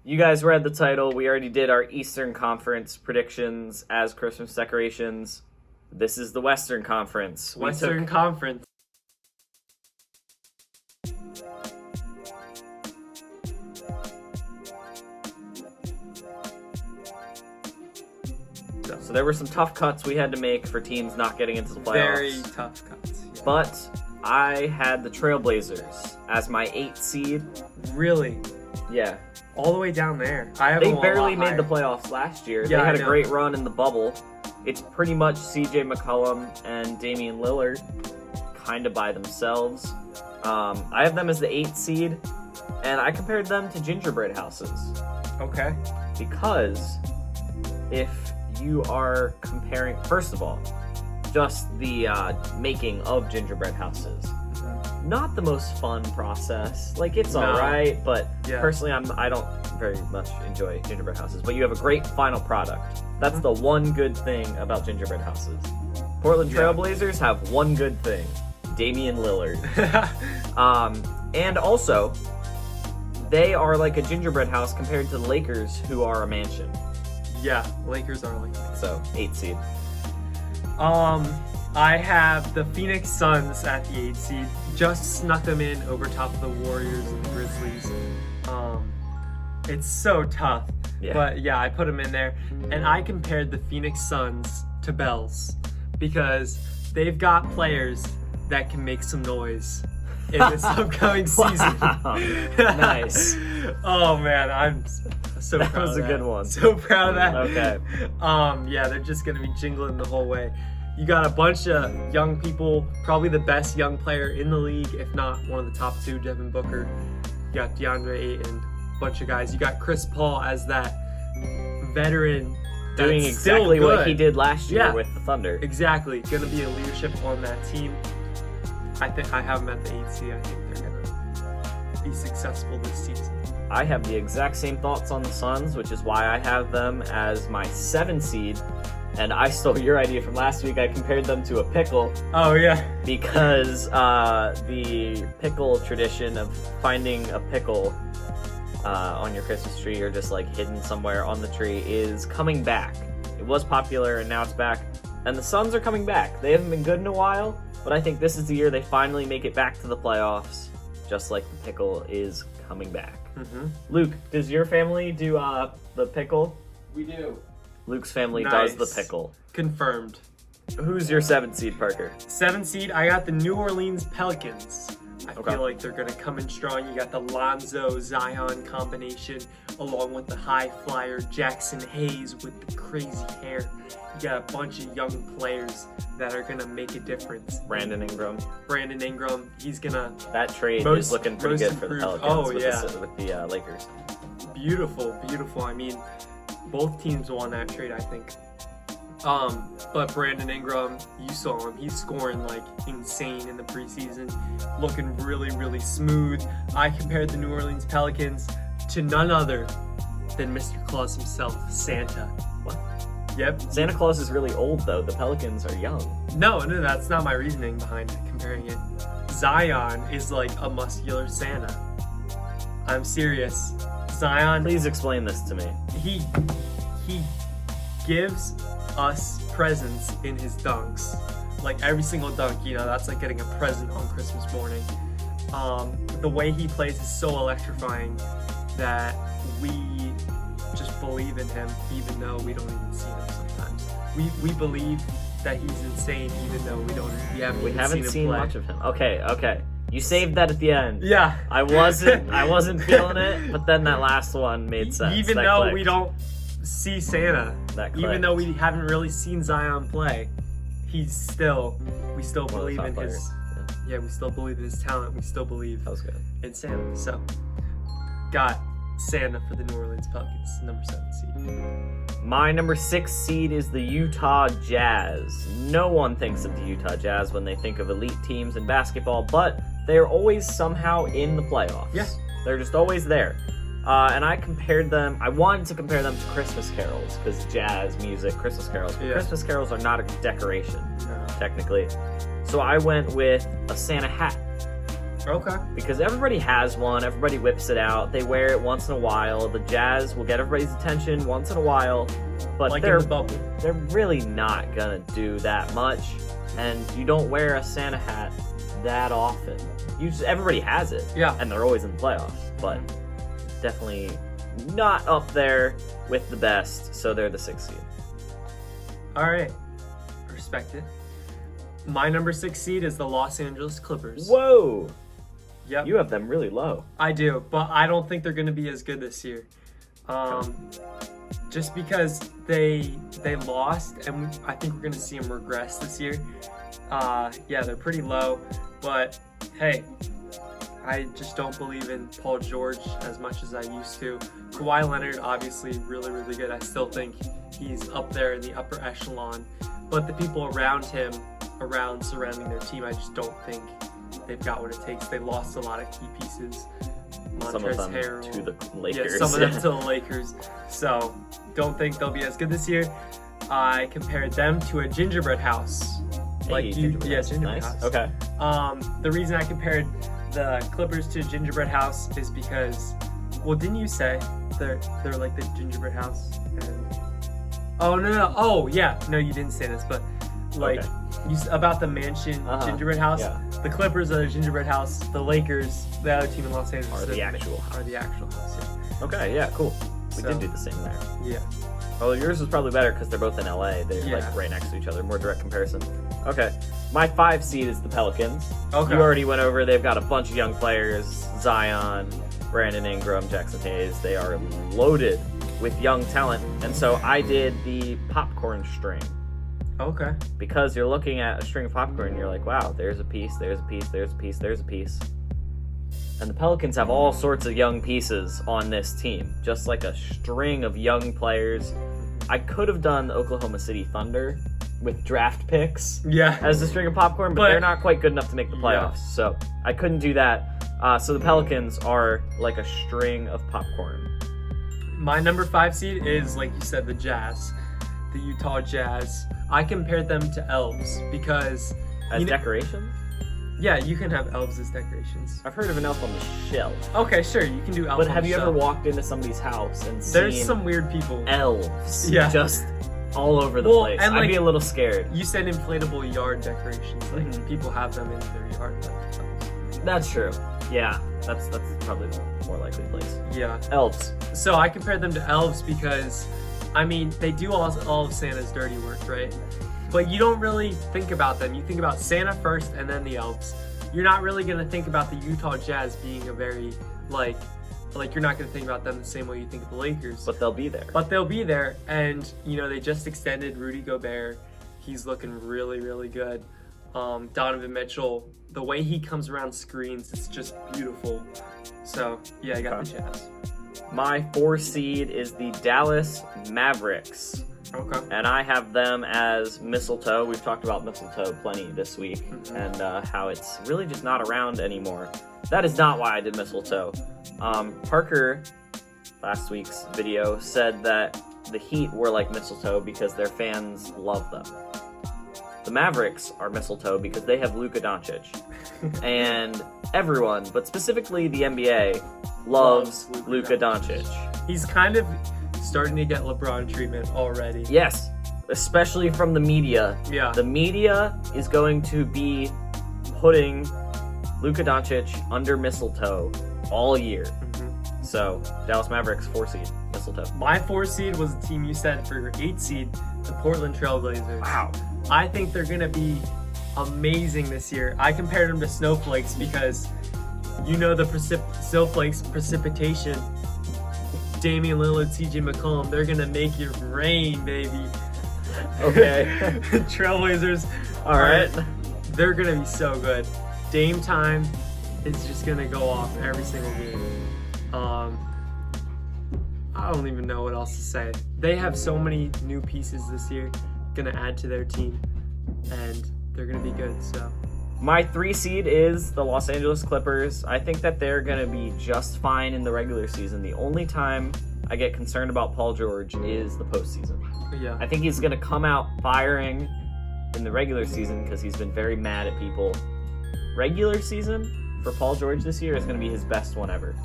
You guys read the title. We already did our Eastern Conference predictions as Christmas decorations. This is the Western Conference. Conference. So there were some tough cuts we had to make for teams not getting into the playoffs. Very tough cuts. Yeah. But I had the Trailblazers as my 8th seed. Really? Yeah. All the way down there. They barely made the playoffs last year. Yeah, they had a great run in the bubble. It's pretty much CJ McCollum and Damian Lillard kind of by themselves. I have them as the 8th seed, and I compared them to gingerbread houses. Okay. Because if you are comparing, first of all, just the making of gingerbread houses. Not the most fun process. Like, it's alright, but personally I don't very much enjoy gingerbread houses. But you have a great final product. That's the one good thing about gingerbread houses. Portland Trailblazers have one good thing. Damian Lillard. And also, they are like a gingerbread house compared to the Lakers, who are a mansion. Yeah, Lakers are like that. So, 8th seed. I have the Phoenix Suns at the 8th seed. Just snuck them in over top of the Warriors and the Grizzlies. It's so tough. Yeah. But yeah, I put them in there. And I compared the Phoenix Suns to Bells because they've got players that can make some noise in this upcoming season. Nice. Oh man, I'm so proud of that. That was a good one. So proud of that. Okay. Yeah, they're just gonna be jingling the whole way. You got a bunch of young people, probably the best young player in the league, if not one of the top 2, Devin Booker. You got DeAndre Ayton, a bunch of guys. You got Chris Paul as that veteran doing exactly what he did last year with the Thunder. Exactly. Gonna be a leadership on that team. I think I have them at the 8th seed. I think they're gonna be successful this season. I have the exact same thoughts on the Suns, which is why I have them as my 7th seed. And I stole your idea from last week. I compared them to a pickle. Oh, yeah. Because the pickle tradition of finding a pickle on your Christmas tree or just like hidden somewhere on the tree is coming back. It was popular and now it's back. And the Suns are coming back. They haven't been good in a while, but I think this is the year they finally make it back to the playoffs, just like the pickle is coming back. Mm-hmm. Luke, does your family do the pickle? We do. Luke's family does the pickle. Confirmed. Who's your 7th seed, Parker? 7th seed, I got the New Orleans Pelicans. I feel like they're going to come in strong. You got the Lonzo-Zion combination, along with the high flyer Jackson Hayes with the crazy hair. You got a bunch of young players that are going to make a difference. Brandon Ingram, he's going to... That trade is looking pretty good for the Pelicans with the Lakers. Beautiful. I mean, both teams won that trade, I think. But Brandon Ingram, you saw him. He's scoring like insane in the preseason, looking really, really smooth. I compared the New Orleans Pelicans to none other than Mr. Claus himself, Santa. What? Yep. Santa Claus is really old, though. The Pelicans are young. No, that's not my reasoning behind comparing it. Zion is like a muscular Santa. I'm serious. Zion... Please explain this to me. He gives us presents in his dunks. Like every single dunk, that's like getting a present on Christmas morning. The way he plays is so electrifying that we just believe in him, even though we don't even see him sometimes. We believe that he's insane, even though we haven't seen much of him. Okay. You saved that at the end. Yeah. I wasn't feeling it, but then that last one made sense. Even though we don't see Santa, even though we haven't really seen Zion play, we still believe in his. Yeah, we still believe in his talent. We still believe in Santa. So, got Santa for the New Orleans Pelicans, number 7 seed. My number 6 seed is the Utah Jazz. No one thinks of the Utah Jazz when they think of elite teams in basketball, but they're always somehow in the playoffs. Yeah. They're just always there. And I wanted to compare them to Christmas carols, because jazz music, Christmas carols. But Christmas carols are not a decoration, technically. So I went with a Santa hat. Okay. Because everybody has one, everybody whips it out, they wear it once in a while. The Jazz will get everybody's attention once in a while, but Like they're in the bubble. they're really not gonna do that much. And you don't wear a Santa hat that often. Everybody has it, Yeah. and they're always in the playoffs, but definitely not up there with the best. So they're the 6th seed. All right. Respect it. My number 6 seed is the Los Angeles Clippers. Whoa! Yep. You have them really low. I do, but I don't think they're going to be as good this year. Just because they lost, and I think we're going to see them regress this year. Yeah, they're pretty low, but hey, I just don't believe in Paul George as much as I used to. Kawhi Leonard, obviously, really, really good. I still think he's up there in the upper echelon, but the people around him, surrounding their team, I just don't think they've got what it takes. They lost a lot of key pieces. Some of them Harrell, to the Lakers. Yeah, some of them to the Lakers. So, don't think they'll be as good this year. I compared them to a gingerbread house. Gingerbread house. Okay. The reason I compared the Clippers to a gingerbread house is because, well, didn't you say they're like the gingerbread house? And oh yeah, no, you didn't say this, but like about the mansion gingerbread house. Yeah. The Clippers are the gingerbread house. The Lakers, the other team in Los Angeles, Are the actual house. Yeah. Okay, yeah, cool. We did do the same there. Yeah. Well, yours was probably better because they're both in LA. They're like right next to each other. More direct comparison. Okay. My 5 seed is the Pelicans. Okay. You already went over. They've got a bunch of young players. Zion, Brandon Ingram, Jackson Hayes. They are loaded with young talent. And so I did the popcorn string. Okay. Because you're looking at a string of popcorn and you're like, wow, there's a piece, there's a piece, there's a piece, there's a piece. And the Pelicans have all sorts of young pieces on this team. Just like a string of young players. I could have done the Oklahoma City Thunder with draft picks as a string of popcorn, but they're not quite good enough to make the playoffs. So I couldn't do that. So the Pelicans are like a string of popcorn. My number 5 seed is, like you said, the Jazz. The Utah Jazz. I compared them to elves because... As decoration? Yeah, you can have elves as decorations. I've heard of an elf on the shelf. Okay, sure, you can do elf on the shelf. But have you ever walked into somebody's house and seen... There's some weird people. Elves. Just all over the place. And I'd be a little scared. You said inflatable yard decorations. Like, people have them in their yard. That's true. Yeah, that's probably the more likely place. Yeah. Elves. So I compared them to elves because, I mean, they do all of Santa's dirty work, right? But you don't really think about them. You think about Santa first and then the elves. You're not really going to think about the Utah Jazz being a very, like you're not going to think about them the same way you think of the Lakers. But they'll be there. And, you know, they just extended Rudy Gobert. He's looking really, really good. Donovan Mitchell, the way he comes around screens, it's just beautiful. So, yeah, I got the Jazz. My 4 seed is the Dallas Mavericks. Okay. And I have them as mistletoe. We've talked about mistletoe plenty this week and how it's really just not around anymore. That is not why I did mistletoe. Parker, last week's video, said that the Heat were like mistletoe because their fans love them. The Mavericks are mistletoe because they have Luka Doncic. And everyone, but specifically the NBA, loves Luka Doncic. He's kind of starting to get LeBron treatment already. Yes, especially from the media. Yeah. The media is going to be putting Luka Doncic under mistletoe all year. So, Dallas Mavericks, 4 seed, mistletoe. My 4 seed was the team you said for your 8 seed, the Portland Trailblazers. Wow. I think they're going to be amazing this year. I compared them to snowflakes because you know the snowflakes precipitation. Damian Lillard, CJ McCollum, they're going to make it rain, baby. Okay. Trailblazers. All right. They're going to be so good. Dame time is just going to go off every single game. I don't even know what else to say. They have so many new pieces this year going to add to their team, and they're going to be good. So, my 3 seed is the Los Angeles Clippers. I think that they're going to be just fine in the regular season. The only time I get concerned about Paul George is the postseason. Yeah. I think he's going to come out firing in the regular season because he's been very mad at people. Regular season, for Paul George this year is going to be his best one ever.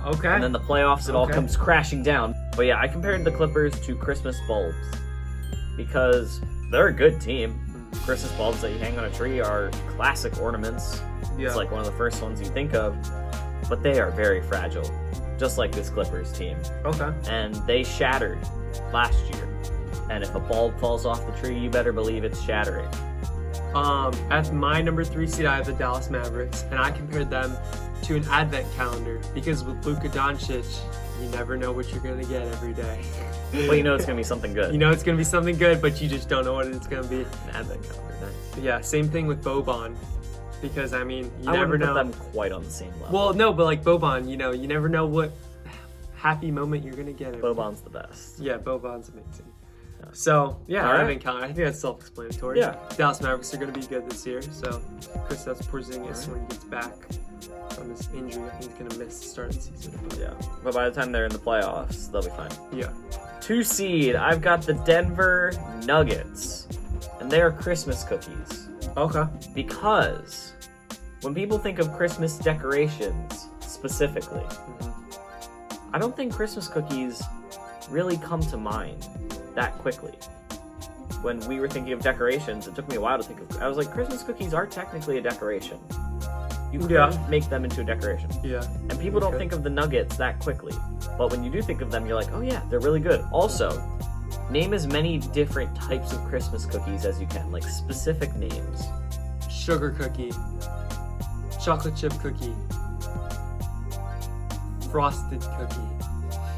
Okay. And then the playoffs, it all Okay. comes crashing down. But yeah, I compared the Clippers to Christmas bulbs because they're a good team. Christmas bulbs that you hang on a tree are classic ornaments. Yeah. It's like one of the first ones you think of, but they are very fragile, just like this Clippers team. Okay. And they shattered last year. And if a bulb falls off the tree, you better believe it's shattering. At my number 3 seed, I have the Dallas Mavericks, and I compared them to an advent calendar because with Luka Doncic, you never know what you're gonna get every day. Well, you know it's gonna be something good. You know it's gonna be something good, but you just don't know what it's gonna be. An advent calendar, nice. Yeah, same thing with Boban, because I mean, you I never wouldn't know. put them quite on the same level. Well, no, but like Boban, you know, you never know what happy moment you're gonna get. Boban's the best. Yeah, Boban's amazing. Yeah. So yeah, All right. advent calendar. I think that's self-explanatory. Yeah. Dallas Mavericks are gonna be good this year. So Kristaps Porzingis, when he gets back from his injury, I think he's gonna miss the start of the season. But Yeah, but by the time they're in the playoffs, they'll be fine. yeah. 2 seed, I've got the Denver Nuggets, and they are Christmas cookies. Okay. Because when people think of Christmas decorations specifically, I don't think Christmas cookies really come to mind that quickly. When we were thinking of decorations, it took me a while to think of. I was like, Christmas cookies are technically a decoration. You could Yeah. make them into a decoration. Yeah. And people don't Okay. think of the nuggets that quickly. But when you do think of them, you're like, oh yeah, they're really good. Also, name as many different types of Christmas cookies as you can, like specific names. Sugar cookie, chocolate chip cookie, frosted cookie,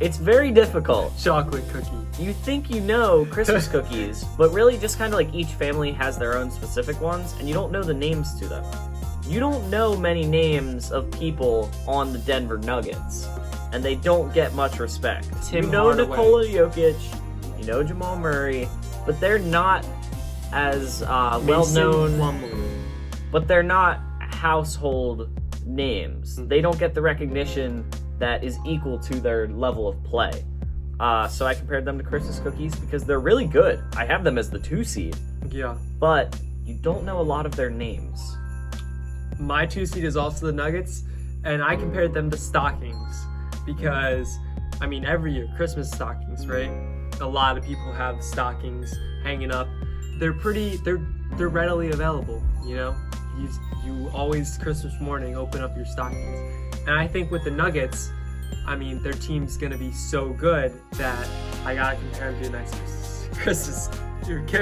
It's very difficult. chocolate cookie. You think you know Christmas cookies, but really just kind of like each family has their own specific ones, and you don't know the names to them. You don't know many names of people on the Denver Nuggets, and they don't get much respect. Tim you know Hardaway. Nikola Jokic, you know Jamal Murray, but they're not as well known. Plumlee. But they're not household names. They don't get the recognition that is equal to their level of play. So I compared them to Christmas cookies because they're really good. I have them as the 2 seed, Yeah. but you don't know a lot of their names. My 2 seed is also the Nuggets, and I compared them to stockings because, I mean, every year, Christmas stockings, right? A lot of people have stockings hanging up. They're readily available, you know? You always, Christmas morning, open up your stockings. And I think with the Nuggets, I mean, their team's gonna be so good that I gotta compare them to a nice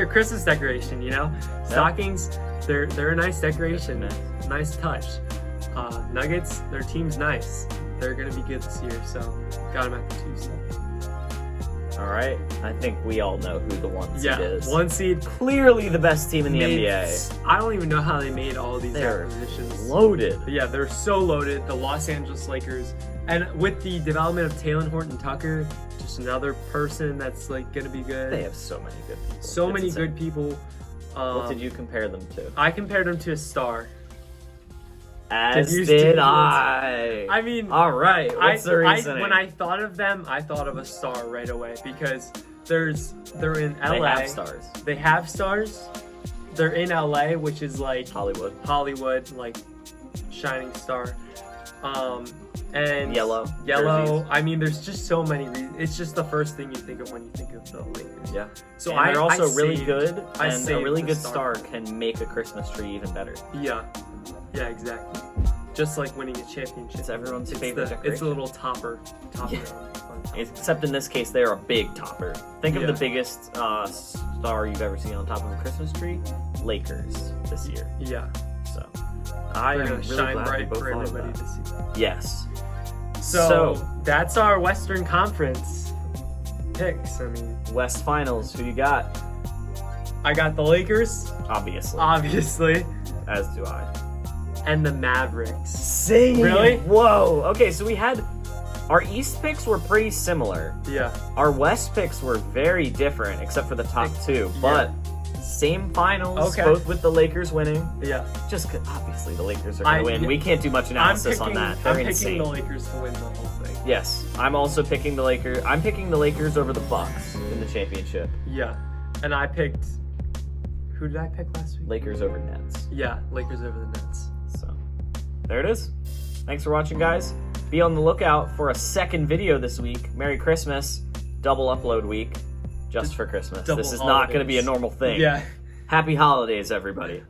Christmas decoration, you know? Stockings, they're a nice decoration, nice touch. Nuggets, their team's nice. They're gonna be good this year, so got them at the 2 seed. All right, I think we all know who the 1 seed is. 1 seed. Clearly the best team in the NBA. I don't even know how they made all of these They're acquisitions. loaded. But yeah, they're so loaded. The Los Angeles Lakers, and with the development of Taylor Horton Tucker, just another person that's like gonna be good. They have so many good people. So It's many insane. good people. What did you compare them to? I compared them to a star. As you did do I. I mean, All right, what's the reasoning? when I thought of them, I thought of a star right away because they're in LA. They have stars. They have stars. They're in LA, which is like Hollywood, like shining star. And yellow. Jerseys. I mean, there's just so many reasons. It's just the first thing you think of when you think of the Lakers. Yeah. So and they're also really saved- good, I and a saved really the good star can make a Christmas tree even better. Yeah. Yeah, exactly. Just like winning a championship. It's everyone's It's favorite the decoration. little topper. Yeah. on top. Except in this case, they're a big topper. Think of Yeah. the biggest star you've ever seen on top of a Christmas tree. Lakers this year. Yeah. So I am They're really gonna shine glad we bright both for thought of everybody that. to see. Yes. So that's our Western Conference picks. I mean, West Finals. Who you got? I got the Lakers, Obviously. obviously, As do I. and the Mavericks. Same. Really? Whoa. Okay, so we had our East picks were pretty similar. Yeah. Our West picks were very different, except for the top 2. But same finals, Okay. both with the Lakers winning. Yeah. Just 'cause obviously the Lakers are going to win. yeah. We can't do much analysis on that. They're I'm insane. picking the Lakers to win the whole thing. Yes, I'm also picking the Lakers. I'm picking the Lakers over the Bucks in the championship. Yeah. And I picked. Who did I pick last week? Lakers over Nets. Yeah, Lakers over the Nets. So there it is. Thanks for watching, guys. Be on the lookout for a second video this week. Merry Christmas. Double upload week just for Christmas. Double This is not going to be a holidays. normal thing. Yeah. Happy holidays, everybody.